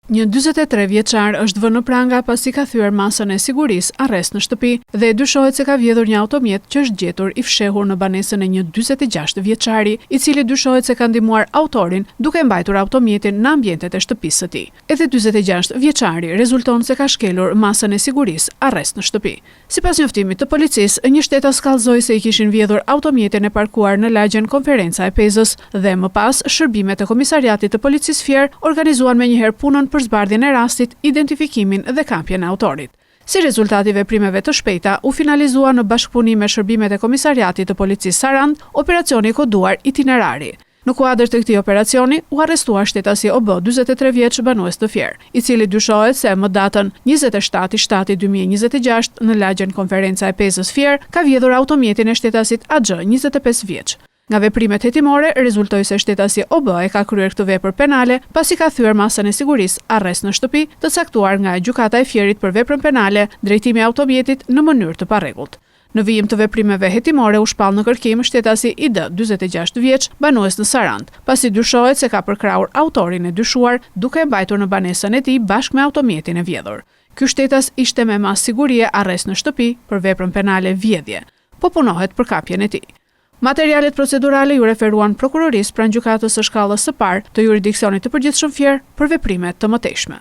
Një 43 vjeçar është vënë në pranga pasi ka thyer masën e sigurisë arrest në shtëpi dhe dyshohet se ka vjedhur një automjet që është gjetur i fshehur në banesën e një 46 vjeçari, i cili dyshohet se ka ndihmuar autorin duke mbajtur automjetin në ambientet e shtëpisë së tij. Edhe 46 vjeçari rezulton se ka shkelur masën e sigurisë arrest në shtëpi. Sipas njoftimit të policisë, një shtetas kallëzoi se i kishin vjedhur automjetin e parkuar në lagjen Konferenca e Pezës dhe më pas shërbimet e komisariatit të policisë Fier organizuan menjëherë punën për zbardhjen e rastit, identifikimin dhe kapjen e autorit. Si rezultati i veprimeve të shpejta, u finalizua në bashkëpunim me shërbimet e komisariatit të policisë Sarand operacioni koduar Itinerari. Në kuadër të këtij operacioni, u arrestua shtetasi OB 43 vjeç banues të Fier, i cili dyshohet se më datën 27/7/2026 në lagjen Konferenca e Pezës Fier ka vjedhur automjetin e shtetasit AX 25 vjeç. Nga veprimet hetimore, rezultoi se shtetasi OB e ka kryer këtë vepër penale pasi ka thyer masën e sigurisë arrest në shtëpi, të caktuar nga gjykata e Fierit për veprën penale, drejtimi i automjetit në mënyrë të parregullt. Në vijim të veprimeve hetimore u shpall në kërkim shtetasi ID 46 vjeç, banues në Sarand, pasi dyshohet se ka përkrahur autorin e dyshuar duke e mbajtur në banesën e tij bashkë me automjetin e vjedhur. Ky shtetas ishte me masë sigurie arrest në shtëpi për veprën penale vjedhje, po punohet për kapjen e tij. Materialet procedurale ju referuan prokurorisë pranë gjykatës së shkallës së parë të jurisdiksionit të përgjithshëm Fier për veprimet të mëtejshme.